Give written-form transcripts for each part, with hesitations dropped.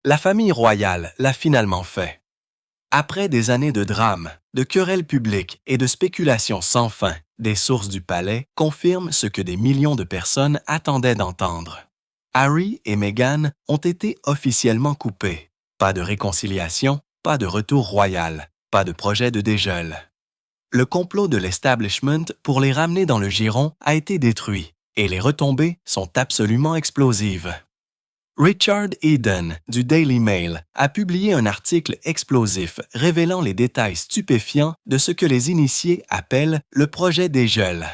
La famille royale l'a finalement fait. Après des années de drames, de querelles publiques et de spéculations sans fin, des sources du palais confirment ce que des millions de personnes attendaient d'entendre. Harry et Meghan ont été officiellement coupés. Pas de réconciliation, pas de retour royal, pas de projet de dégel. Le complot de l'establishment pour les ramener dans le giron a été détruit et les retombées sont absolument explosives. Richard Eden, du Daily Mail, a publié un article explosif révélant les détails stupéfiants de ce que les initiés appellent le projet dégel.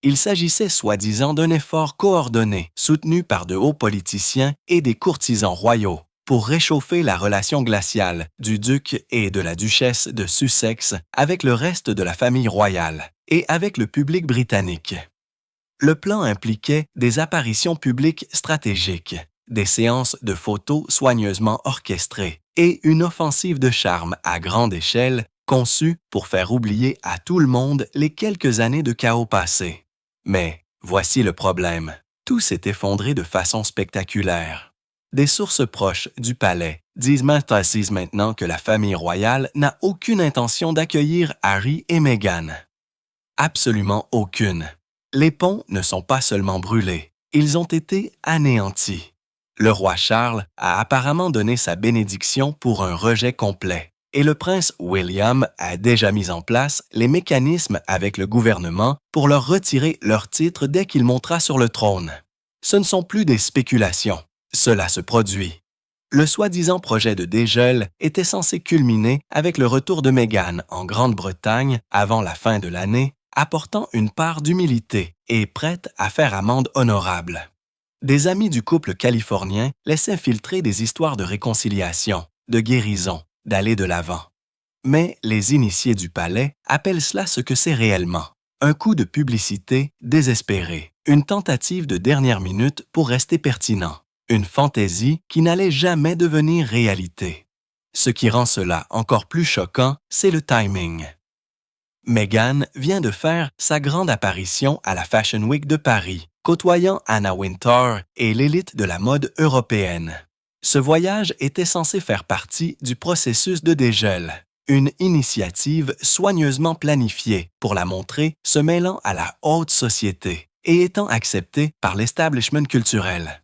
Il s'agissait soi-disant d'un effort coordonné, soutenu par de hauts politiciens et des courtisans royaux, pour réchauffer la relation glaciale du duc et de la duchesse de Sussex avec le reste de la famille royale et avec le public britannique. Le plan impliquait des apparitions publiques stratégiques, des séances de photos soigneusement orchestrées et une offensive de charme à grande échelle conçue pour faire oublier à tout le monde les quelques années de chaos passés. Mais voici le problème. Tout s'est effondré de façon spectaculaire. Des sources proches du palais disent maintenant que la famille royale n'a aucune intention d'accueillir Harry et Meghan. Absolument aucune. Les ponts ne sont pas seulement brûlés, ils ont été anéantis. Le roi Charles a apparemment donné sa bénédiction pour un rejet complet, et le prince William a déjà mis en place les mécanismes avec le gouvernement pour leur retirer leur titre dès qu'il montera sur le trône. Ce ne sont plus des spéculations, cela se produit. Le soi-disant projet de dégel était censé culminer avec le retour de Meghan en Grande-Bretagne avant la fin de l'année, apportant une part d'humilité et prête à faire amende honorable. Des amis du couple californien laissaient filtrer des histoires de réconciliation, de guérison, d'aller de l'avant. Mais les initiés du palais appellent cela ce que c'est réellement, un coup de publicité désespéré, une tentative de dernière minute pour rester pertinent, une fantaisie qui n'allait jamais devenir réalité. Ce qui rend cela encore plus choquant, c'est le timing. Meghan vient de faire sa grande apparition à la Fashion Week de Paris, côtoyant Anna Wintour et l'élite de la mode européenne. Ce voyage était censé faire partie du processus de dégel, une initiative soigneusement planifiée pour la montrer se mêlant à la haute société et étant acceptée par l'establishment culturel.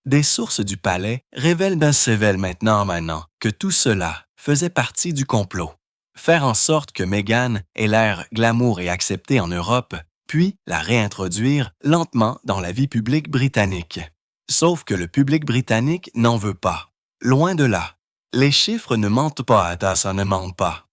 Des sources du palais révèlent d'un sévère maintenant que tout cela faisait partie du complot. Faire en sorte que Meghan ait l'air glamour et acceptée en Europe, puis la réintroduire lentement dans la vie publique britannique. Sauf que le public britannique n'en veut pas. Loin de là. Les chiffres ne mentent pas, ça ne ment pas.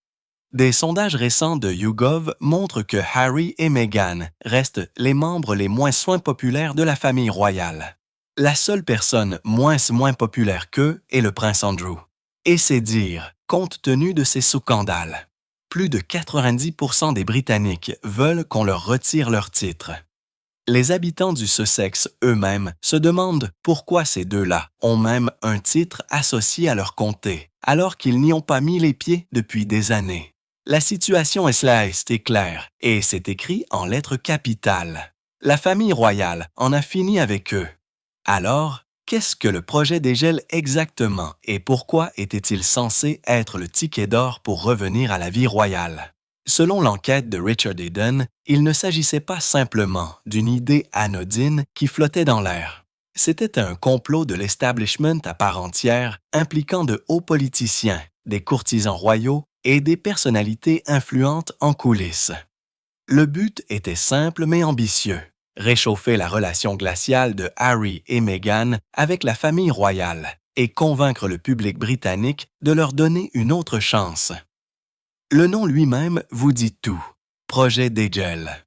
Des sondages récents de YouGov montrent que Harry et Meghan restent les membres les moins populaires de la famille royale. La seule personne moins populaire qu'eux est le prince Andrew. Et c'est dire, compte tenu de ces scandales. Plus de 90% des Britanniques veulent qu'on leur retire leur titre. Les habitants du Sussex eux-mêmes se demandent pourquoi ces deux-là ont même un titre associé à leur comté, alors qu'ils n'y ont pas mis les pieds depuis des années. La situation est claire et c'est écrit en lettres capitales. La famille royale en a fini avec eux. Alors, qu'est-ce que le projet dégel exactement et pourquoi était-il censé être le ticket d'or pour revenir à la vie royale? Selon l'enquête de Richard Eden, il ne s'agissait pas simplement d'une idée anodine qui flottait dans l'air. C'était un complot de l'establishment à part entière impliquant de hauts politiciens, des courtisans royaux et des personnalités influentes en coulisses. Le but était simple mais ambitieux. Réchauffer la relation glaciale de Harry et Meghan avec la famille royale et convaincre le public britannique de leur donner une autre chance. Le nom lui-même vous dit tout. Projet dégel.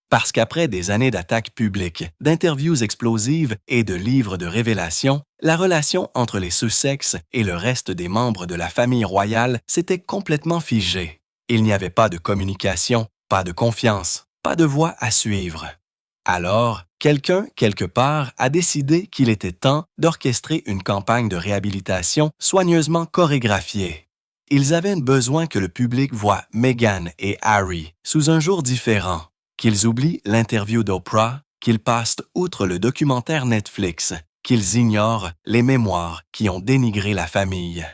Parce qu'après des années d'attaques publiques, d'interviews explosives et de livres de révélations, la relation entre les Sussex et le reste des membres de la famille royale s'était complètement figée. Il n'y avait pas de communication, pas de confiance, pas de voie à suivre. Alors, quelqu'un, quelque part, a décidé qu'il était temps d'orchestrer une campagne de réhabilitation soigneusement chorégraphiée. Ils avaient besoin que le public voie Meghan et Harry sous un jour différent, qu'ils oublient l'interview d'Oprah, qu'ils passent outre le documentaire Netflix qu'ils ignorent les mémoires qui ont dénigré la famille.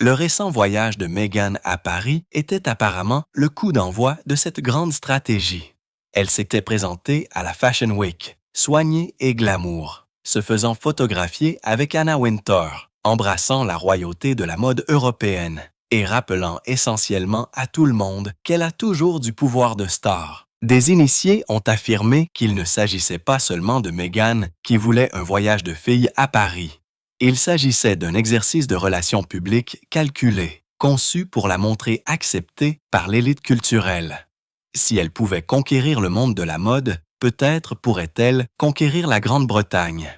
Le récent voyage de Meghan à Paris était apparemment le coup d'envoi de cette grande stratégie. Elle s'était présentée à la Fashion Week, soignée et glamour, se faisant photographier avec Anna Wintour, embrassant la royauté de la mode européenne et rappelant essentiellement à tout le monde qu'elle a toujours du pouvoir de star. Des initiés ont affirmé qu'il ne s'agissait pas seulement de Meghan qui voulait un voyage de filles à Paris. Il s'agissait d'un exercice de relations publiques calculé, conçu pour la montrer acceptée par l'élite culturelle. Si elle pouvait conquérir le monde de la mode, peut-être pourrait-elle conquérir la Grande-Bretagne.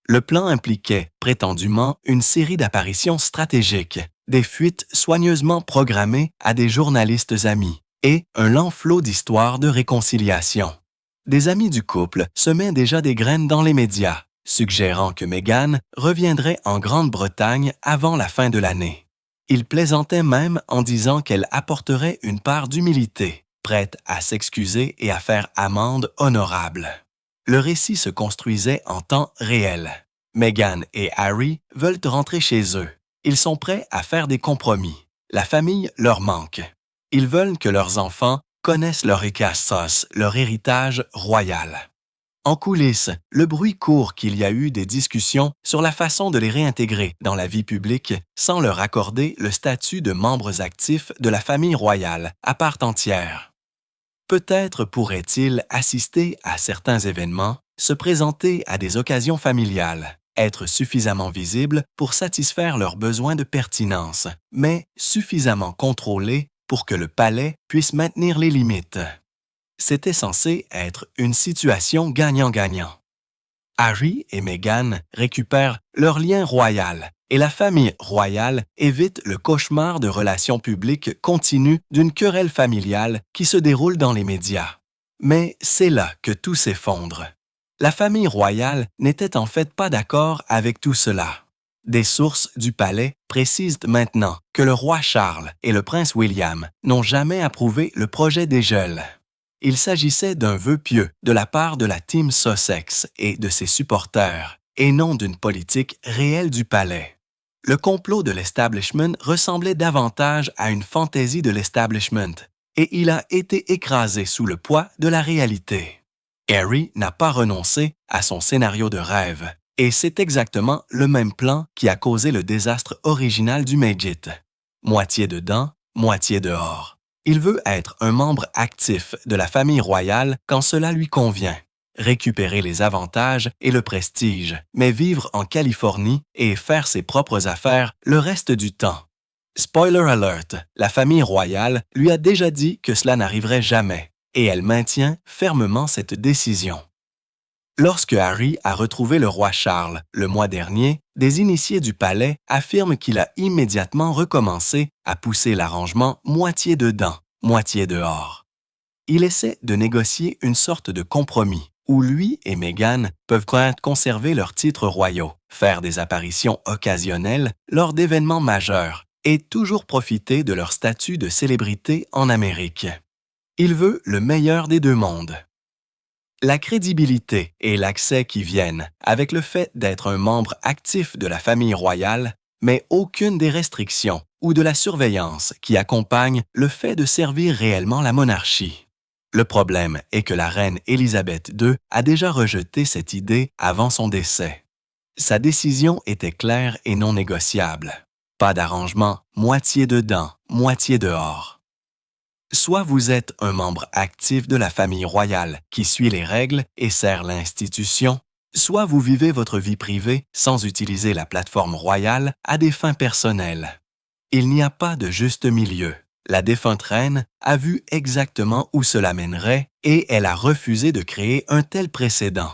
Le plan impliquait, prétendument, une série d'apparitions stratégiques, des fuites soigneusement programmées à des journalistes amis et un lent flot d'histoires de réconciliation. Des amis du couple semaient déjà des graines dans les médias, suggérant que Meghan reviendrait en Grande-Bretagne avant la fin de l'année. Ils plaisantaient même en disant qu'elle apporterait une part d'humilité, prête à s'excuser et à faire amende honorable. Le récit se construisait en temps réel. Meghan et Harry veulent rentrer chez eux. Ils sont prêts à faire des compromis. La famille leur manque. Ils veulent que leurs enfants connaissent leur écasse-sauce, leur héritage royal. En coulisses, le bruit court qu'il y a eu des discussions sur la façon de les réintégrer dans la vie publique sans leur accorder le statut de membres actifs de la famille royale à part entière. Peut-être pourraient-ils assister à certains événements, se présenter à des occasions familiales, être suffisamment visibles pour satisfaire leurs besoins de pertinence, mais suffisamment contrôlés pour que le palais puisse maintenir les limites. C'était censé être une situation gagnant-gagnant. Harry et Meghan récupèrent leur lien royal et la famille royale évite le cauchemar de relations publiques continues d'une querelle familiale qui se déroule dans les médias. Mais c'est là que tout s'effondre. La famille royale n'était en fait pas d'accord avec tout cela. Des sources du palais précisent maintenant que le roi Charles et le prince William n'ont jamais approuvé le projet des gels. Il s'agissait d'un vœu pieux de la part de la team Sussex et de ses supporters, et non d'une politique réelle du palais. Le complot de l'establishment ressemblait davantage à une fantaisie de l'establishment, et il a été écrasé sous le poids de la réalité. Harry n'a pas renoncé à son scénario de rêve, et c'est exactement le même plan qui a causé le désastre original du Megit. Moitié dedans, moitié dehors. Il veut être un membre actif de la famille royale quand cela lui convient, récupérer les avantages et le prestige, mais vivre en Californie et faire ses propres affaires le reste du temps. Spoiler alert, la famille royale lui a déjà dit que cela n'arriverait jamais, et elle maintient fermement cette décision. Lorsque Harry a retrouvé le roi Charles le mois dernier, des initiés du palais affirment qu'il a immédiatement recommencé à pousser l'arrangement moitié dedans, moitié dehors. Il essaie de négocier une sorte de compromis où lui et Meghan peuvent conserver leurs titres royaux, faire des apparitions occasionnelles lors d'événements majeurs et toujours profiter de leur statut de célébrité en Amérique. Il veut le meilleur des deux mondes. La crédibilité et l'accès qui viennent avec le fait d'être un membre actif de la famille royale, mais aucune des restrictions ou de la surveillance qui accompagnent le fait de servir réellement la monarchie. Le problème est que la reine Élisabeth II a déjà rejeté cette idée avant son décès. Sa décision était claire et non négociable. Pas d'arrangement moitié dedans, moitié dehors. Soit vous êtes un membre actif de la famille royale qui suit les règles et sert l'institution, soit vous vivez votre vie privée sans utiliser la plateforme royale à des fins personnelles. Il n'y a pas de juste milieu. La défunte reine a vu exactement où cela mènerait et elle a refusé de créer un tel précédent.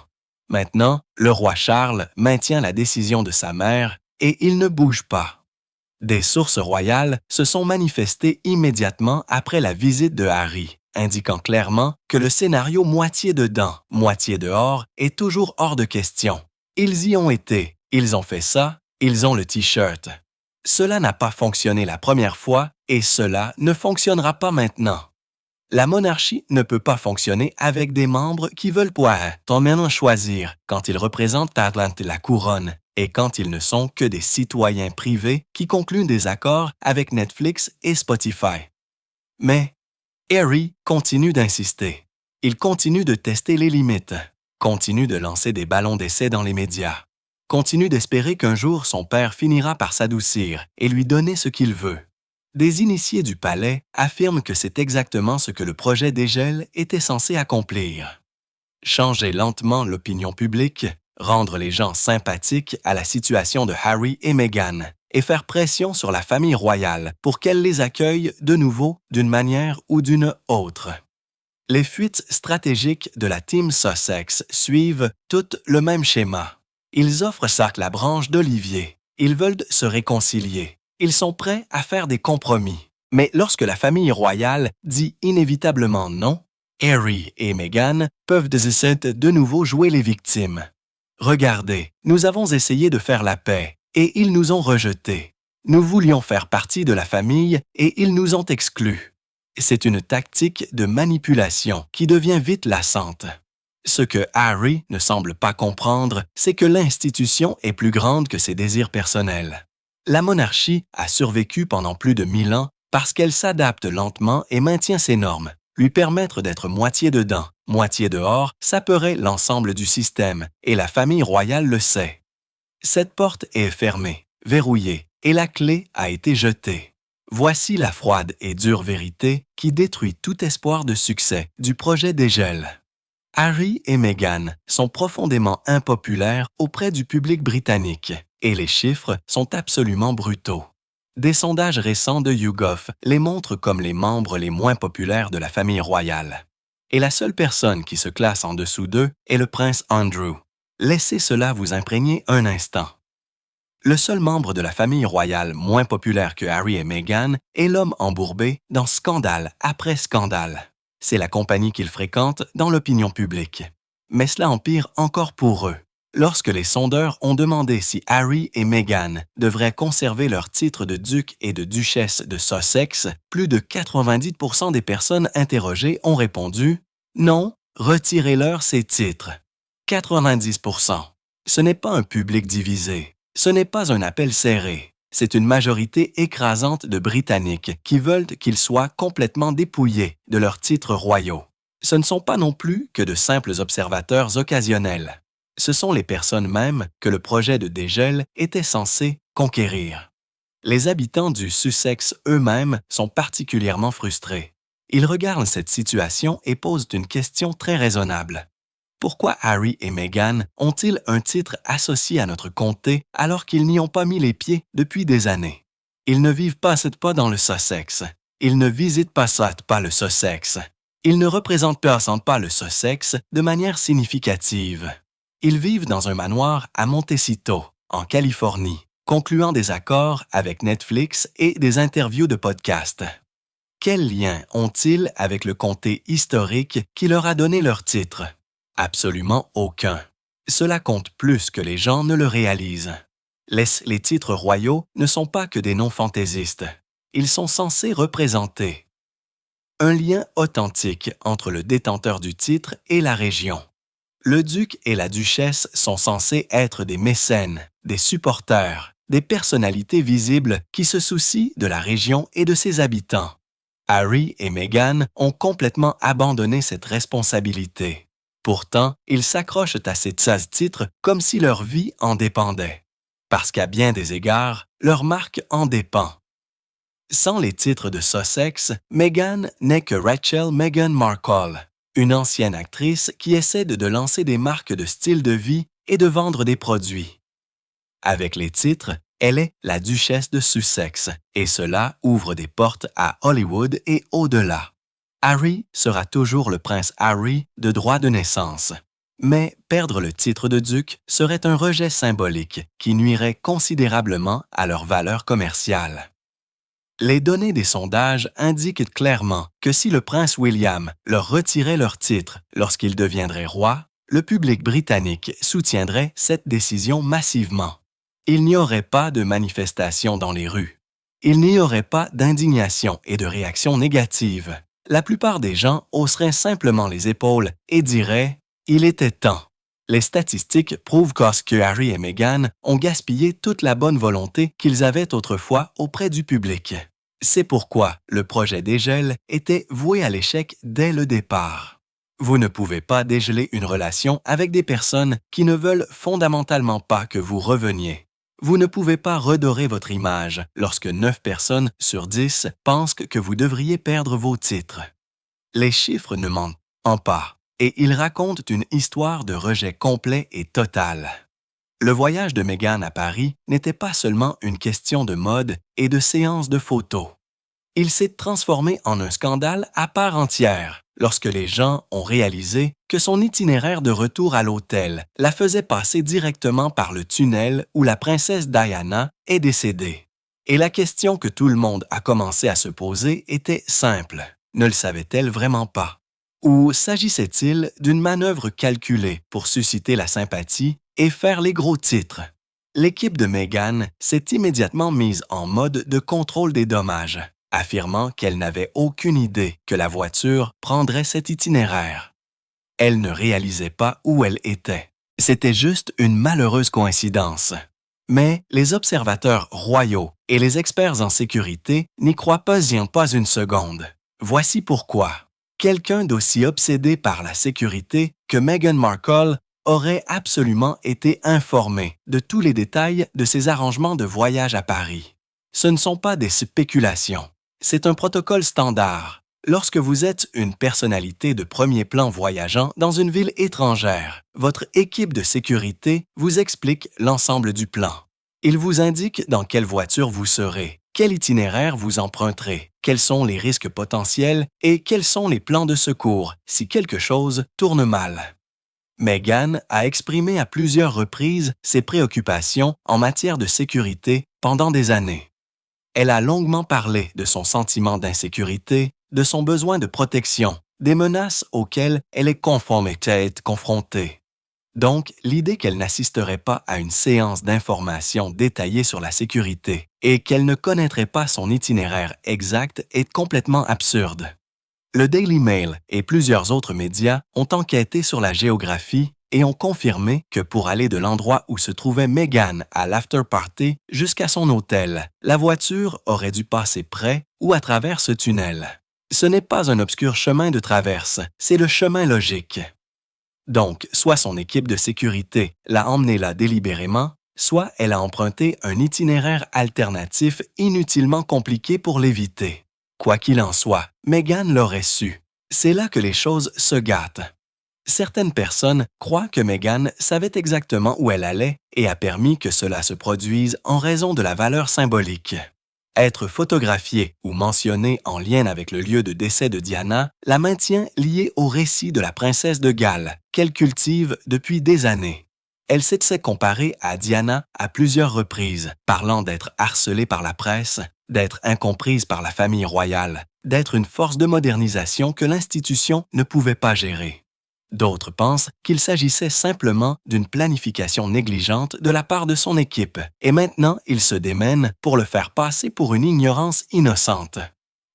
Maintenant, le roi Charles maintient la décision de sa mère et il ne bouge pas. Des sources royales se sont manifestées immédiatement après la visite de Harry, indiquant clairement que le scénario moitié dedans, moitié dehors est toujours hors de question. Ils y ont été, ils ont fait ça, ils ont le T-shirt. Cela n'a pas fonctionné la première fois et cela ne fonctionnera pas maintenant. La monarchie ne peut pas fonctionner avec des membres qui veulent pas maintenant choisir quand ils représentent la couronne et quand ils ne sont que des citoyens privés qui concluent des accords avec Netflix et Spotify. Mais Harry continue d'insister. Il continue de tester les limites, continue de lancer des ballons d'essai dans les médias, continue d'espérer qu'un jour son père finira par s'adoucir et lui donner ce qu'il veut. Des initiés du palais affirment que c'est exactement ce que le projet Dégel était censé accomplir. Changer lentement l'opinion publique, rendre les gens sympathiques à la situation de Harry et Meghan et faire pression sur la famille royale pour qu'elle les accueille de nouveau d'une manière ou d'une autre. Les fuites stratégiques de la team Sussex suivent toutes le même schéma. Ils offrent la branche d'olivier. Ils veulent se réconcilier. Ils sont prêts à faire des compromis. Mais lorsque la famille royale dit inévitablement non, Harry et Meghan peuvent de nouveau jouer les victimes. Regardez, nous avons essayé de faire la paix et ils nous ont rejetés. Nous voulions faire partie de la famille et ils nous ont exclus. C'est une tactique de manipulation qui devient vite lassante. Ce que Harry ne semble pas comprendre, c'est que l'institution est plus grande que ses désirs personnels. La monarchie a survécu pendant plus de 1000 ans parce qu'elle s'adapte lentement et maintient ses normes. Lui permettre d'être moitié dedans, moitié dehors, saperait l'ensemble du système, et la famille royale le sait. Cette porte est fermée, verrouillée, et la clé a été jetée. Voici la froide et dure vérité qui détruit tout espoir de succès du projet Dégel. Harry et Meghan sont profondément impopulaires auprès du public britannique, et les chiffres sont absolument brutaux. Des sondages récents de YouGov les montrent comme les membres les moins populaires de la famille royale. Et la seule personne qui se classe en dessous d'eux est le prince Andrew. Laissez cela vous imprégner un instant. Le seul membre de la famille royale moins populaire que Harry et Meghan est l'homme embourbé dans scandale après scandale. C'est la compagnie qu'ils fréquentent dans l'opinion publique. Mais cela empire encore pour eux. Lorsque les sondeurs ont demandé si Harry et Meghan devraient conserver leur titre de duc et de duchesse de Sussex, plus de 90% des personnes interrogées ont répondu « Non, retirez-leur ces titres ». 90%. Ce n'est pas un public divisé. Ce n'est pas un appel serré. C'est une majorité écrasante de Britanniques qui veulent qu'ils soient complètement dépouillés de leurs titres royaux. Ce ne sont pas non plus que de simples observateurs occasionnels. Ce sont les personnes mêmes que le projet de Dégel était censé conquérir. Les habitants du Sussex eux-mêmes sont particulièrement frustrés. Ils regardent cette situation et posent une question très raisonnable. Pourquoi Harry et Meghan ont-ils un titre associé à notre comté alors qu'ils n'y ont pas mis les pieds depuis des années? Ils ne vivent pas dans le Sussex. Ils ne visitent pas le Sussex. Ils ne représentent pas le Sussex de manière significative. Ils vivent dans un manoir à Montecito, en Californie, concluant des accords avec Netflix et des interviews de podcasts. Quel lien ont-ils avec le comté historique qui leur a donné leur titre? Absolument aucun. Cela compte plus que les gens ne le réalisent. Les titres royaux ne sont pas que des noms fantaisistes. Ils sont censés représenter un lien authentique entre le détenteur du titre et la région. Le duc et la duchesse sont censés être des mécènes, des supporters, des personnalités visibles qui se soucient de la région et de ses habitants. Harry et Meghan ont complètement abandonné cette responsabilité. Pourtant, ils s'accrochent à ces titres comme si leur vie en dépendait. Parce qu'à bien des égards, leur marque en dépend. Sans les titres de Sussex, Meghan n'est que Rachel Meghan Markle, une ancienne actrice qui essaie de lancer des marques de style de vie et de vendre des produits. Avec les titres, elle est la duchesse de Sussex, et cela ouvre des portes à Hollywood et au-delà. Harry sera toujours le prince Harry de droit de naissance. Mais perdre le titre de duc serait un rejet symbolique qui nuirait considérablement à leur valeur commerciale. Les données des sondages indiquent clairement que si le prince William leur retirait leur titre lorsqu'il deviendrait roi, le public britannique soutiendrait cette décision massivement. Il n'y aurait pas de manifestations dans les rues. Il n'y aurait pas d'indignation et de réactions négatives. la plupart des gens hausseraient simplement les épaules et diraient « Il était temps ». Les statistiques prouvent que Harry et Meghan ont gaspillé toute la bonne volonté qu'ils avaient autrefois auprès du public. C'est pourquoi le projet dégel était voué à l'échec dès le départ. Vous ne pouvez pas dégeler une relation avec des personnes qui ne veulent fondamentalement pas que vous reveniez. Vous ne pouvez pas redorer votre image lorsque 9 personnes sur 10 pensent que vous devriez perdre vos titres. Les chiffres ne mentent pas, et ils racontent une histoire de rejet complet et total. Le voyage de Meghan à Paris n'était pas seulement une question de mode et de séances de photos. Il s'est transformé en un scandale à part entière lorsque les gens ont réalisé que son itinéraire de retour à l'hôtel la faisait passer directement par le tunnel où la princesse Diana est décédée. Et la question que tout le monde a commencé à se poser était simple. Ne le savait-elle vraiment pas? Ou s'agissait-il d'une manœuvre calculée pour susciter la sympathie et faire les gros titres? L'équipe de Meghan s'est immédiatement mise en mode de contrôle des dommages, affirmant qu'elle n'avait aucune idée que la voiture prendrait cet itinéraire. Elle ne réalisait pas où elle était. C'était juste une malheureuse coïncidence. Mais les observateurs royaux et les experts en sécurité n'y croient pas une seconde. Voici pourquoi. Quelqu'un d'aussi obsédé par la sécurité que Meghan Markle aurait absolument été informé de tous les détails de ses arrangements de voyage à Paris. Ce ne sont pas des spéculations. C'est un protocole standard. Lorsque vous êtes une personnalité de premier plan voyageant dans une ville étrangère, votre équipe de sécurité vous explique l'ensemble du plan. Il vous indique dans quelle voiture vous serez, quel itinéraire vous emprunterez, quels sont les risques potentiels et quels sont les plans de secours si quelque chose tourne mal. Meghan a exprimé à plusieurs reprises ses préoccupations en matière de sécurité pendant des années. Elle a longuement parlé de son sentiment d'insécurité, de son besoin de protection, des menaces auxquelles elle est confrontée. Donc, l'idée qu'elle n'assisterait pas à une séance d'information détaillée sur la sécurité et qu'elle ne connaîtrait pas son itinéraire exact est complètement absurde. Le Daily Mail et plusieurs autres médias ont enquêté sur la géographie et ont confirmé que pour aller de l'endroit où se trouvait Meghan à l'after-party jusqu'à son hôtel, la voiture aurait dû passer près ou à travers ce tunnel. Ce n'est pas un obscur chemin de traverse, c'est le chemin logique. Donc, soit son équipe de sécurité l'a emmené là délibérément, soit elle a emprunté un itinéraire alternatif inutilement compliqué pour l'éviter. Quoi qu'il en soit, Meghan l'aurait su. C'est là que les choses se gâtent. Certaines personnes croient que Meghan savait exactement où elle allait et a permis que cela se produise en raison de la valeur symbolique. Être photographié ou mentionné en lien avec le lieu de décès de Diana la maintient liée au récit de la princesse de Galles, qu'elle cultive depuis des années. Elle s'est comparée à Diana à plusieurs reprises, parlant d'être harcelée par la presse, d'être incomprise par la famille royale, d'être une force de modernisation que l'institution ne pouvait pas gérer. D'autres pensent qu'il s'agissait simplement d'une planification négligente de la part de son équipe, et maintenant ils se démènent pour le faire passer pour une ignorance innocente.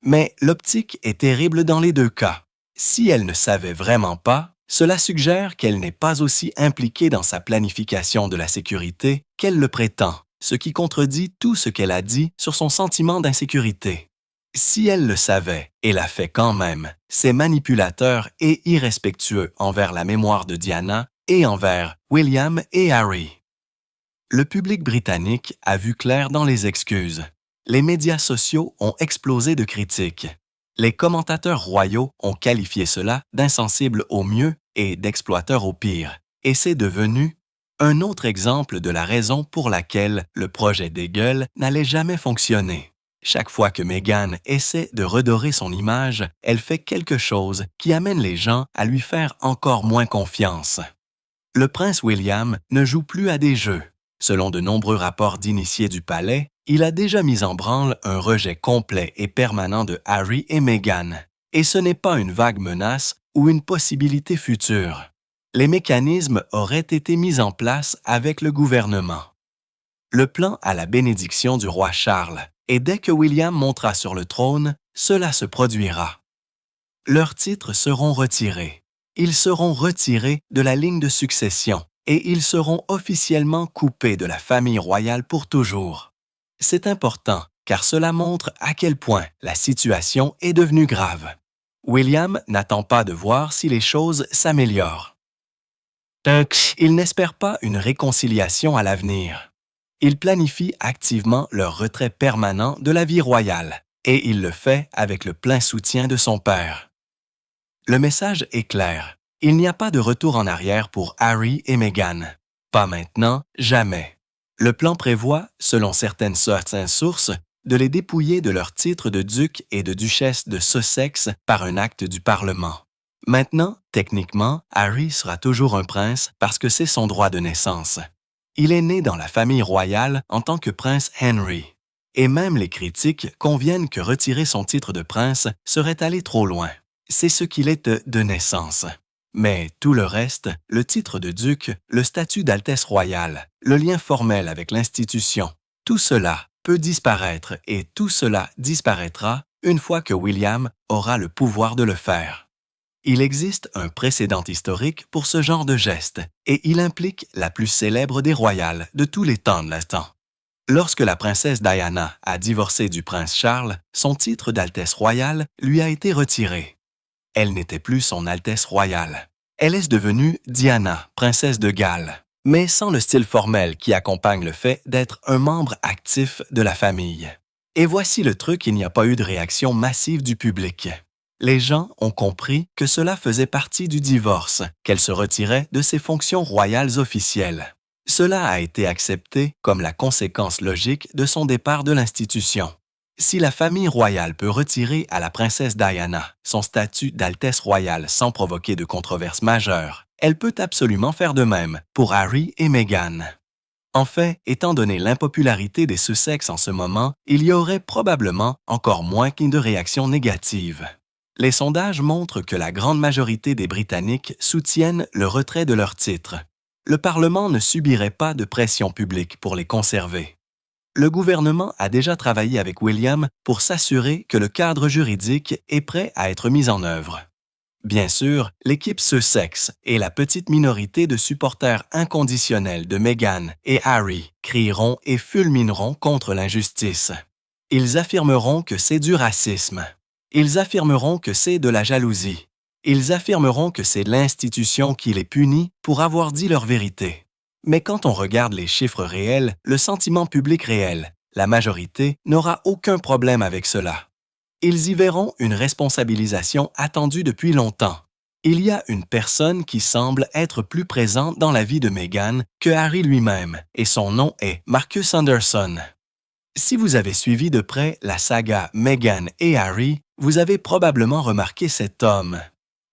Mais l'optique est terrible dans les deux cas. Si elle ne savait vraiment pas, cela suggère qu'elle n'est pas aussi impliquée dans sa planification de la sécurité qu'elle le prétend, ce qui contredit tout ce qu'elle a dit sur son sentiment d'insécurité. Si elle le savait et l'a fait quand même, c'est manipulateur et irrespectueux envers la mémoire de Diana et envers William et Harry. Le public britannique a vu clair dans les excuses. Les médias sociaux ont explosé de critiques. Les commentateurs royaux ont qualifié cela d'insensible au mieux et d'exploiteur au pire, et c'est devenu un autre exemple de la raison pour laquelle le projet Deagle n'allait jamais fonctionner. Chaque fois que Meghan essaie de redorer son image, elle fait quelque chose qui amène les gens à lui faire encore moins confiance. Le prince William ne joue plus à des jeux. Selon de nombreux rapports d'initiés du palais, il a déjà mis en branle un rejet complet et permanent de Harry et Meghan. Et ce n'est pas une vague menace ou une possibilité future. Les mécanismes auraient été mis en place avec le gouvernement. Le plan à la bénédiction du roi Charles, et dès que William montera sur le trône, cela se produira. leurs titres seront retirés. Ils seront retirés de la ligne de succession et ils seront officiellement coupés de la famille royale pour toujours. C'est important car cela montre à quel point la situation est devenue grave. William n'attend pas de voir si les choses s'améliorent. Il n'espère pas une réconciliation à l'avenir. Il planifie activement leur retrait permanent de la vie royale et il le fait avec le plein soutien de son père. Le message est clair. Il n'y a pas de retour en arrière pour Harry et Meghan. Pas maintenant, jamais. Le plan prévoit, selon certaines sources, de les dépouiller de leurs titres de duc et de duchesse de Sussex par un acte du Parlement. Maintenant, techniquement, Harry sera toujours un prince parce que c'est son droit de naissance. Il est né dans la famille royale en tant que prince Henry. Et même les critiques conviennent que retirer son titre de prince serait aller trop loin. C'est ce qu'il est de naissance. Mais tout le reste, le titre de duc, le statut d'altesse royale, le lien formel avec l'institution, tout cela peut disparaître et tout cela disparaîtra une fois que William aura le pouvoir de le faire. Il existe un précédent historique pour ce genre de geste et il implique la plus célèbre des royales de tous les temps de l'instant. Lorsque la princesse Diana a divorcé du prince Charles, son titre d'altesse royale lui a été retiré. Elle n'était plus son altesse royale. Elle est devenue Diana, princesse de Galles, mais sans le style formel qui accompagne le fait d'être un membre actif de la famille. Et voici le truc, il n'y a pas eu de réaction massive du public. Les gens ont compris que cela faisait partie du divorce, qu'elle se retirait de ses fonctions royales officielles. Cela a été accepté comme la conséquence logique de son départ de l'institution. Si la famille royale peut retirer à la princesse Diana son statut d'altesse royale sans provoquer de controverse majeure, elle peut absolument faire de même pour Harry et Meghan. En fait, étant donné l'impopularité des Sussex en ce moment, il y aurait probablement encore moins de réactions négatives. Les sondages montrent que la grande majorité des Britanniques soutiennent le retrait de leur titre. Le Parlement ne subirait pas de pression publique pour les conserver. Le gouvernement a déjà travaillé avec William pour s'assurer que le cadre juridique est prêt à être mis en œuvre. Bien sûr, l'équipe Sussex et la petite minorité de supporters inconditionnels de Meghan et Harry crieront et fulmineront contre l'injustice. Ils affirmeront que c'est du racisme. Ils affirmeront que c'est de la jalousie. Ils affirmeront que c'est l'institution qui les punit pour avoir dit leur vérité. Mais quand on regarde les chiffres réels, le sentiment public réel, la majorité n'aura aucun problème avec cela. Ils y verront une responsabilisation attendue depuis longtemps. Il y a une personne qui semble être plus présente dans la vie de Meghan que Harry lui-même, et son nom est Marcus Anderson. Si vous avez suivi de près la saga Meghan et Harry, vous avez probablement remarqué cet homme,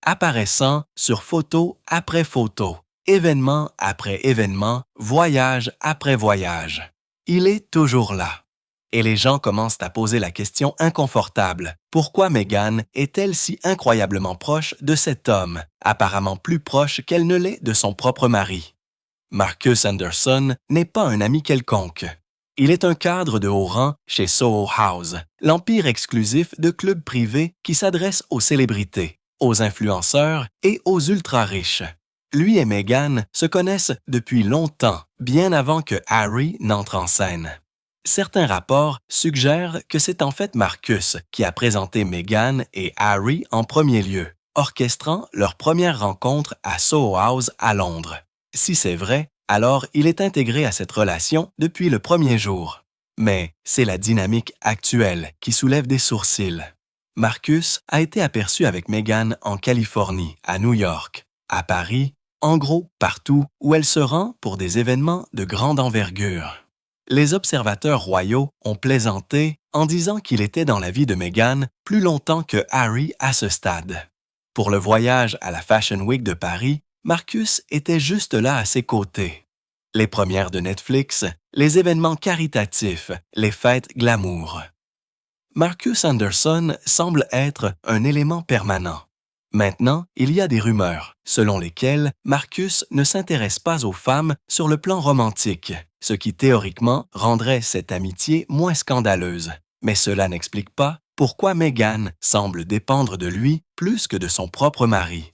apparaissant sur photo après photo, événement après événement, voyage après voyage. Il est toujours là. Et les gens commencent à poser la question inconfortable. Pourquoi Meghan est-elle si incroyablement proche de cet homme, apparemment plus proche qu'elle ne l'est de son propre mari? Marcus Anderson n'est pas un ami quelconque. Il est un cadre de haut rang chez Soho House, l'empire exclusif de clubs privés qui s'adresse aux célébrités, aux influenceurs et aux ultra-riches. Lui et Meghan se connaissent depuis longtemps, bien avant que Harry n'entre en scène. Certains rapports suggèrent que c'est en fait Marcus qui a présenté Meghan et Harry en premier lieu, orchestrant leur première rencontre à Soho House à Londres. Si c'est vrai, alors il est intégré à cette relation depuis le premier jour. Mais c'est la dynamique actuelle qui soulève des sourcils. Marcus a été aperçu avec Meghan en Californie, à New York, à Paris, en gros partout où elle se rend pour des événements de grande envergure. Les observateurs royaux ont plaisanté en disant qu'il était dans la vie de Meghan plus longtemps que Harry à ce stade. Pour le voyage à la Fashion Week de Paris, Marcus était juste là à ses côtés. Les premières de Netflix, les événements caritatifs, les fêtes glamour. Marcus Anderson semble être un élément permanent. Maintenant, il y a des rumeurs, selon lesquelles Marcus ne s'intéresse pas aux femmes sur le plan romantique, ce qui théoriquement rendrait cette amitié moins scandaleuse. Mais cela n'explique pas Pourquoi Meghan semble dépendre de lui plus que de son propre mari?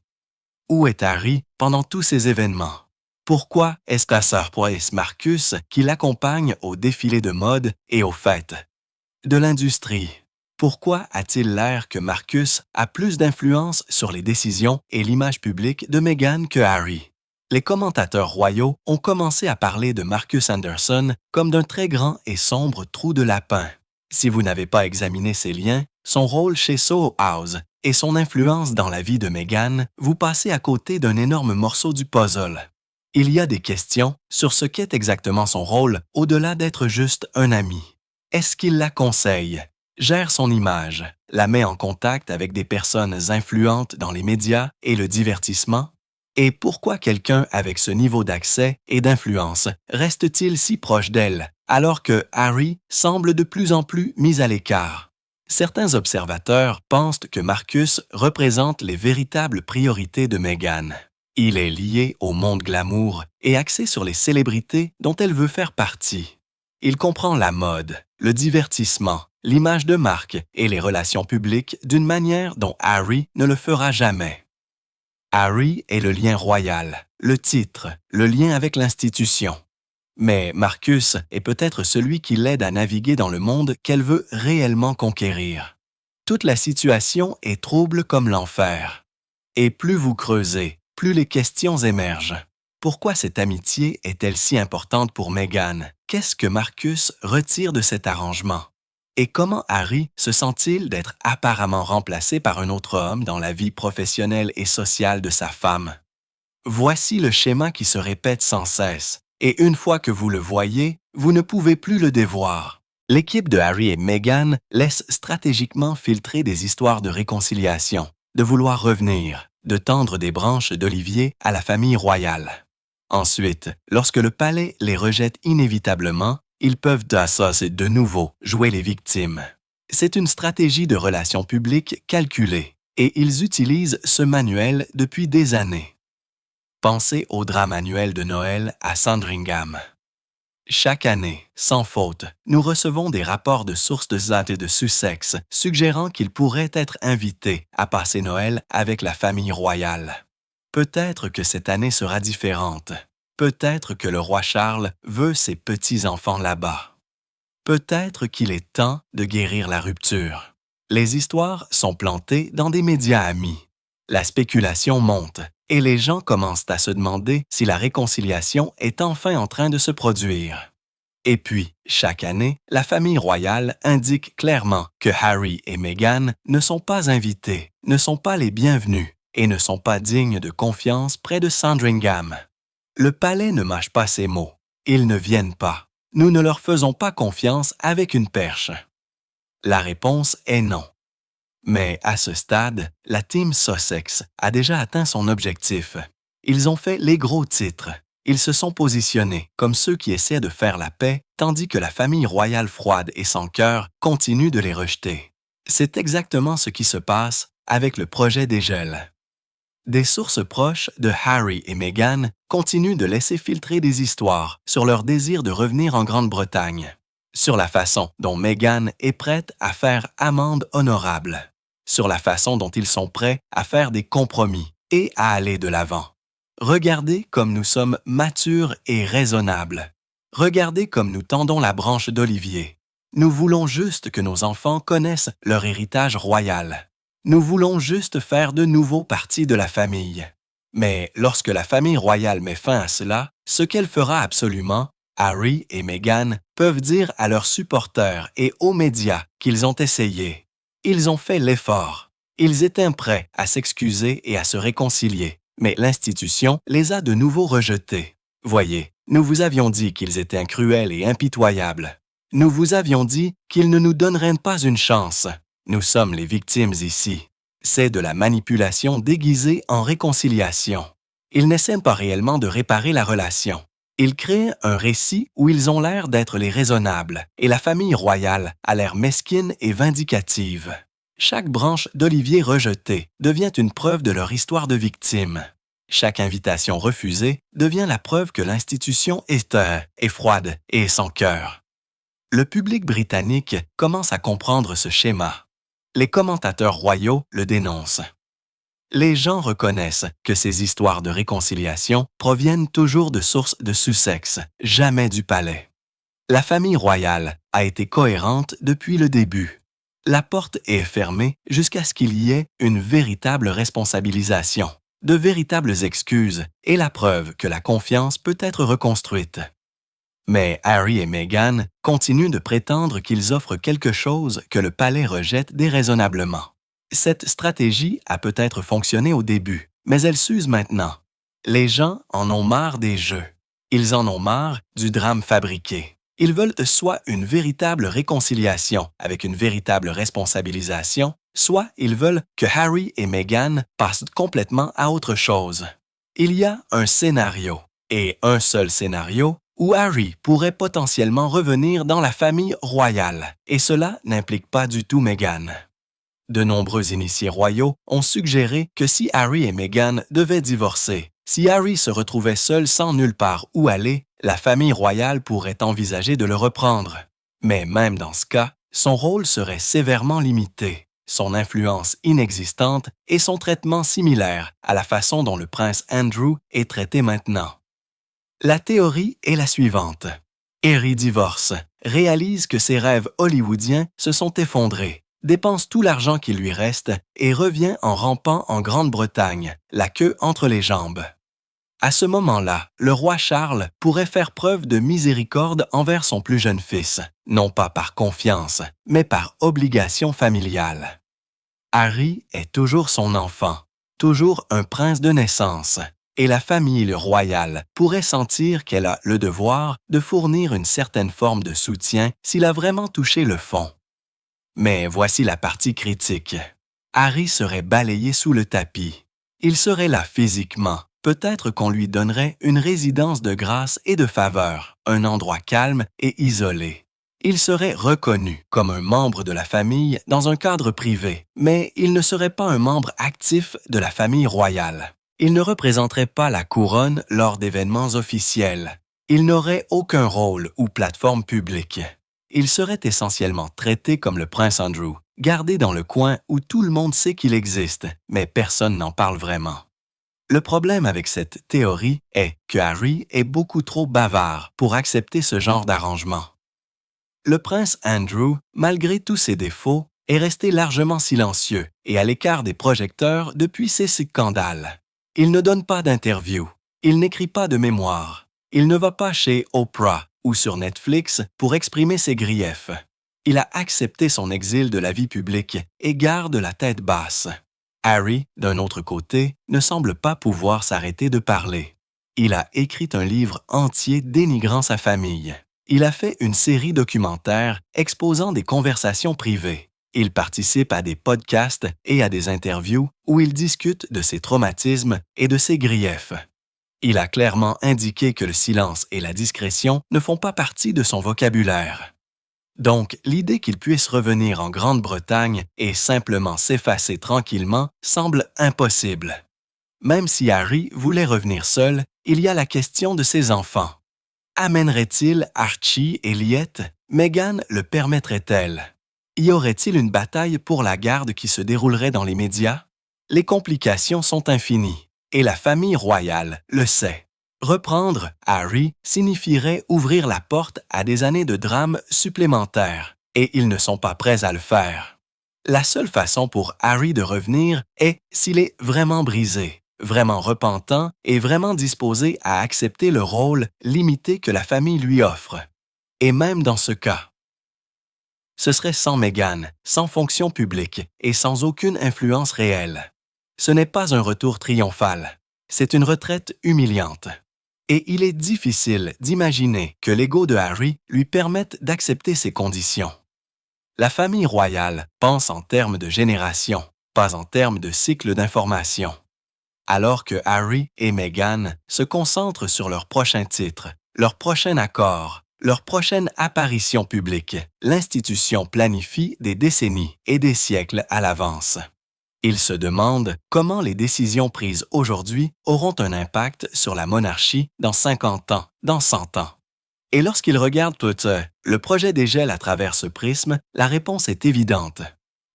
Où est Harry pendant tous ces événements? Pourquoi est-ce sa sœur Poise Marcus qui l'accompagne au défilé de mode et aux fêtes? De l'industrie. Pourquoi a-t-il l'air que Marcus a plus d'influence sur les décisions et l'image publique de Meghan que Harry? Les commentateurs royaux ont commencé à parler de Marcus Anderson comme d'un très grand et sombre trou de lapin. Si vous n'avez pas examiné ses liens, son rôle chez Soho House et son influence dans la vie de Meghan, vous passez à côté d'un énorme morceau du puzzle. Il y a des questions sur ce qu'est exactement son rôle au-delà d'être juste un ami. Est-ce qu'il la conseille, gère son image, la met en contact avec des personnes influentes dans les médias et le divertissement? Et pourquoi quelqu'un avec ce niveau d'accès et d'influence reste-t-il si proche d'elle, alors que Harry semble de plus en plus mis à l'écart? Certains observateurs pensent que Marcus représente les véritables priorités de Meghan. Il est lié au monde glamour et axé sur les célébrités dont elle veut faire partie. Il comprend la mode, le divertissement, l'image de marque et les relations publiques d'une manière dont Harry ne le fera jamais. Harry est le lien royal, le titre, le lien avec l'institution. Mais Marcus est peut-être celui qui l'aide à naviguer dans le monde qu'elle veut réellement conquérir. Toute la situation est trouble comme l'enfer. Et plus vous creusez, plus les questions émergent. Pourquoi cette amitié est-elle si importante pour Meghan? Qu'est-ce que Marcus retire de cet arrangement? Et comment Harry se sent-il d'être apparemment remplacé par un autre homme dans la vie professionnelle et sociale de sa femme? Voici le schéma qui se répète sans cesse, et une fois que vous le voyez, vous ne pouvez plus le dévoir. L'équipe de Harry et Meghan laisse stratégiquement filtrer des histoires de réconciliation, de vouloir revenir, de tendre des branches d'olivier à la famille royale. Ensuite, lorsque le palais les rejette inévitablement, ils peuvent de nouveau jouer les victimes. C'est une stratégie de relations publiques calculée, et ils utilisent ce manuel depuis des années. Pensez au drame annuel de Noël à Sandringham. Chaque année, sans faute, nous recevons des rapports de sources de Zat et de Sussex suggérant qu'ils pourraient être invités à passer Noël avec la famille royale. Peut-être que cette année sera différente. Peut-être que le roi Charles veut ses petits-enfants là-bas. Peut-être qu'il est temps de guérir la rupture. Les histoires sont plantées dans des médias amis. La spéculation monte et les gens commencent à se demander si la réconciliation est enfin en train de se produire. Et puis, chaque année, la famille royale indique clairement que Harry et Meghan ne sont pas invités, ne sont pas les bienvenus et ne sont pas dignes de confiance près de Sandringham. Le palais ne mâche pas ses mots. Ils ne viennent pas. Nous ne leur faisons pas confiance avec une perche. La réponse est non. Mais à ce stade, la team Sussex a déjà atteint son objectif. Ils ont fait les gros titres. Ils se sont positionnés comme ceux qui essaient de faire la paix, tandis que la famille royale froide et sans cœur continue de les rejeter. C'est exactement ce qui se passe avec le projet des gels. Des sources proches de Harry et Meghan continuent de laisser filtrer des histoires sur leur désir de revenir en Grande-Bretagne, sur la façon dont Meghan est prête à faire amende honorable, sur la façon dont ils sont prêts à faire des compromis et à aller de l'avant. Regardez comme nous sommes matures et raisonnables. Regardez comme nous tendons la branche d'olivier. Nous voulons juste que nos enfants connaissent leur héritage royal. Nous voulons juste faire de nouveau partie de la famille. Mais lorsque la famille royale met fin à cela, ce qu'elle fera absolument, Harry et Meghan peuvent dire à leurs supporters et aux médias qu'ils ont essayé. Ils ont fait l'effort. Ils étaient prêts à s'excuser et à se réconcilier, mais l'institution les a de nouveau rejetés. Voyez, nous vous avions dit qu'ils étaient cruels et impitoyables. Nous vous avions dit qu'ils ne nous donneraient pas une chance. Nous sommes les victimes ici. C'est de la manipulation déguisée en réconciliation. Ils n'essaient pas réellement de réparer la relation. Ils créent un récit où ils ont l'air d'être les raisonnables et la famille royale a l'air mesquine et vindicative. Chaque branche d'olivier rejetée devient une preuve de leur histoire de victime. Chaque invitation refusée devient la preuve que l'institution est froide et sans cœur. Le public britannique commence à comprendre ce schéma. les commentateurs royaux le dénoncent. Les gens reconnaissent que ces histoires de réconciliation proviennent toujours de sources de Sussex, jamais du palais. La famille royale a été cohérente depuis le début. La porte est fermée jusqu'à ce qu'il y ait une véritable responsabilisation, de véritables excuses et la preuve que la confiance peut être reconstruite. Mais Harry et Meghan continuent de prétendre qu'ils offrent quelque chose que le palais rejette déraisonnablement. Cette stratégie a peut-être fonctionné au début, mais elle s'use maintenant. Les gens en ont marre des jeux. Ils en ont marre du drame fabriqué. Ils veulent soit une véritable réconciliation avec une véritable responsabilisation, soit ils veulent que Harry et Meghan passent complètement à autre chose. Il y a un scénario, et un seul scénario, où Harry pourrait potentiellement revenir dans la famille royale, et cela n'implique pas du tout Meghan. De nombreux initiés royaux ont suggéré que si Harry et Meghan devaient divorcer, si Harry se retrouvait seul sans nulle part où aller, la famille royale pourrait envisager de le reprendre. Mais même dans ce cas, son rôle serait sévèrement limité, son influence inexistante et son traitement similaire à la façon dont le prince Andrew est traité maintenant. La théorie est la suivante. Harry divorce, réalise que ses rêves hollywoodiens se sont effondrés, dépense tout l'argent qui lui reste et revient en rampant en Grande-Bretagne, la queue entre les jambes. À ce moment-là, le roi Charles pourrait faire preuve de miséricorde envers son plus jeune fils, non pas par confiance, mais par obligation familiale. Harry est toujours son enfant, toujours un prince de naissance, et la famille royale pourrait sentir qu'elle a le devoir de fournir une certaine forme de soutien s'il a vraiment touché le fond. Mais voici la partie critique. Harry serait balayé sous le tapis. Il serait là physiquement. Peut-être qu'on lui donnerait une résidence de grâce et de faveur, un endroit calme et isolé. Il serait reconnu comme un membre de la famille dans un cadre privé, mais il ne serait pas un membre actif de la famille royale. Il ne représenterait pas la couronne lors d'événements officiels. Il n'aurait aucun rôle ou plateforme publique. Il serait essentiellement traité comme le prince Andrew, gardé dans le coin où tout le monde sait qu'il existe, mais personne n'en parle vraiment. Le problème avec cette théorie est que Harry est beaucoup trop bavard pour accepter ce genre d'arrangement. Le prince Andrew, malgré tous ses défauts, est resté largement silencieux et à l'écart des projecteurs depuis ces scandales. Il ne donne pas d'interview, il n'écrit pas de mémoire, il ne va pas chez Oprah ou sur Netflix pour exprimer ses griefs. Il a accepté son exil de la vie publique et garde la tête basse. Harry, d'un autre côté, ne semble pas pouvoir s'arrêter de parler. Il a écrit un livre entier dénigrant sa famille. Il a fait une série documentaire exposant des conversations privées. Il participe à des podcasts et à des interviews où il discute de ses traumatismes et de ses griefs. Il a clairement indiqué que le silence et la discrétion ne font pas partie de son vocabulaire. Donc, l'idée qu'il puisse revenir en Grande-Bretagne et simplement s'effacer tranquillement semble impossible. Même si Harry voulait revenir seul, il y a la question de ses enfants. Amènerait-il Archie et Liette? Meghan le permettrait-elle? Y aurait-il une bataille pour la garde qui se déroulerait dans les médias? Les complications sont infinies, et la famille royale le sait. Reprendre Harry signifierait ouvrir la porte à des années de drame supplémentaires, et ils ne sont pas prêts à le faire. La seule façon pour Harry de revenir est s'il est vraiment brisé, vraiment repentant et vraiment disposé à accepter le rôle limité que la famille lui offre. Et même dans ce cas, ce serait sans Meghan, sans fonction publique et sans aucune influence réelle. Ce n'est pas un retour triomphal, c'est une retraite humiliante. Et il est difficile d'imaginer que l'ego de Harry lui permette d'accepter ces conditions. La famille royale pense en termes de génération, pas en termes de cycle d'information. Alors que Harry et Meghan se concentrent sur leur prochain titre, leur prochain accord, leur prochaine apparition publique, l'institution planifie des décennies et des siècles à l'avance. Ils se demandent comment les décisions prises aujourd'hui auront un impact sur la monarchie dans 50 ans, dans 100 ans. Et lorsqu'ils regardent le projet des gels à travers ce prisme, la réponse est évidente.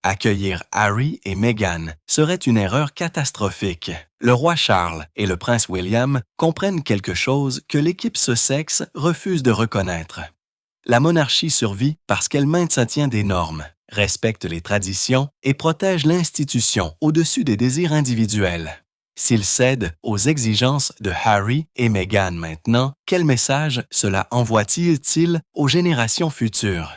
Accueillir Harry et Meghan serait une erreur catastrophique. Le roi Charles et le prince William comprennent quelque chose que l'équipe Sussex refuse de reconnaître. La monarchie survit parce qu'elle maintient des normes, respecte les traditions et protège l'institution au-dessus des désirs individuels. S'ils cèdent aux exigences de Harry et Meghan maintenant, quel message cela envoie-t-il aux générations futures?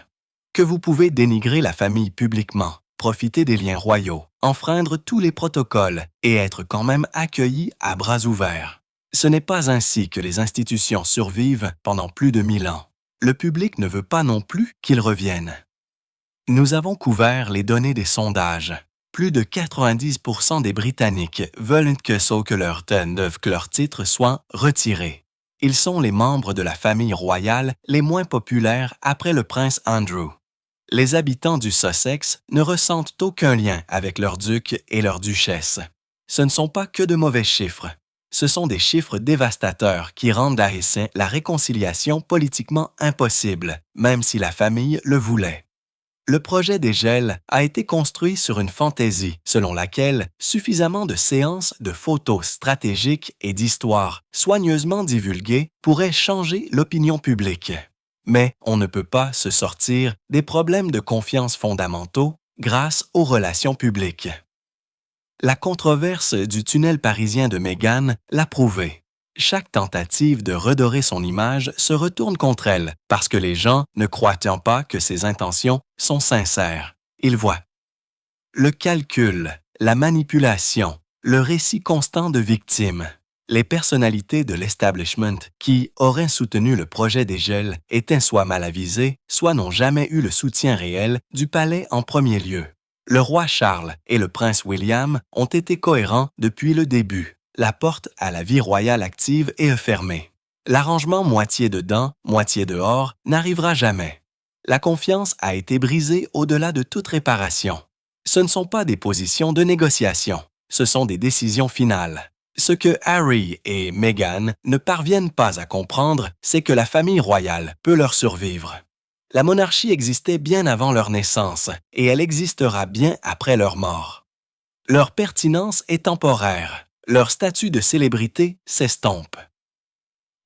Que vous pouvez dénigrer la famille publiquement, profiter des liens royaux, enfreindre tous les protocoles et être quand même accueilli à bras ouverts. Ce n'est pas ainsi que les institutions survivent pendant plus de 1000 ans. Le public ne veut pas non plus qu'ils reviennent. Nous avons couvert les données des sondages. Plus de 90% des Britanniques veulent que leur titre soit retiré. Ils sont les membres de la famille royale les moins populaires après le prince Andrew. Les habitants du Sussex ne ressentent aucun lien avec leur duc et leur duchesse. Ce ne sont pas que de mauvais chiffres. Ce sont des chiffres dévastateurs qui rendent la réconciliation politiquement impossible, même si la famille le voulait. Le projet des gels a été construit sur une fantaisie selon laquelle suffisamment de séances de photos stratégiques et d'histoires soigneusement divulguées pourraient changer l'opinion publique. Mais on ne peut pas se sortir des problèmes de confiance fondamentaux grâce aux relations publiques. La controverse du tunnel parisien de Meghan l'a prouvé. Chaque tentative de redorer son image se retourne contre elle parce que les gens ne croient pas que ses intentions sont sincères. Ils voient le calcul, la manipulation, le récit constant de victimes. Les personnalités de l'establishment qui auraient soutenu le projet des gels étaient soit mal avisées, soit n'ont jamais eu le soutien réel du palais en premier lieu. Le roi Charles et le prince William ont été cohérents depuis le début. La porte à la vie royale active est fermée. L'arrangement moitié dedans, moitié dehors n'arrivera jamais. La confiance a été brisée au-delà de toute réparation. Ce ne sont pas des positions de négociation, ce sont des décisions finales. Ce que Harry et Meghan ne parviennent pas à comprendre, c'est que la famille royale peut leur survivre. La monarchie existait bien avant leur naissance et elle existera bien après leur mort. Leur pertinence est temporaire. Leur statut de célébrité s'estompe.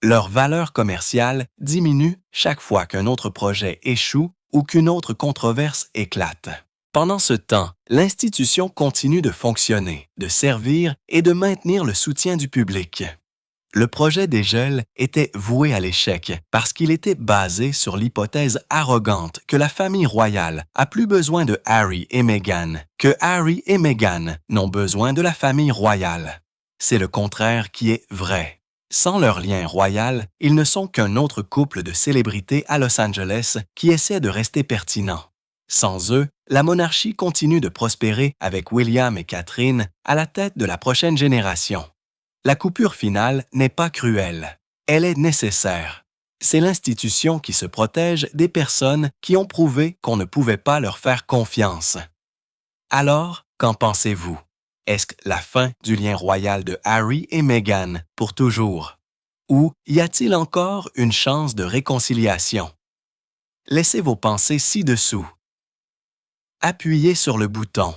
Leur valeur commerciale diminue chaque fois qu'un autre projet échoue ou qu'une autre controverse éclate. Pendant ce temps, l'institution continue de fonctionner, de servir et de maintenir le soutien du public. Le projet des gels était voué à l'échec parce qu'il était basé sur l'hypothèse arrogante que la famille royale a plus besoin de Harry et Meghan, que Harry et Meghan n'ont besoin de la famille royale. C'est le contraire qui est vrai. Sans leur lien royal, ils ne sont qu'un autre couple de célébrités à Los Angeles qui essaie de rester pertinent. Sans eux, la monarchie continue de prospérer avec William et Catherine à la tête de la prochaine génération. La coupure finale n'est pas cruelle. Elle est nécessaire. C'est l'institution qui se protège des personnes qui ont prouvé qu'on ne pouvait pas leur faire confiance. Alors, qu'en pensez-vous? Est-ce la fin du lien royal de Harry et Meghan pour toujours? Ou y a-t-il encore une chance de réconciliation? Laissez vos pensées ci-dessous. Appuyez sur le bouton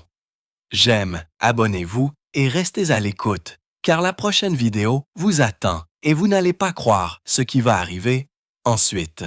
j'aime, abonnez-vous et restez à l'écoute, car la prochaine vidéo vous attend et vous n'allez pas croire ce qui va arriver ensuite.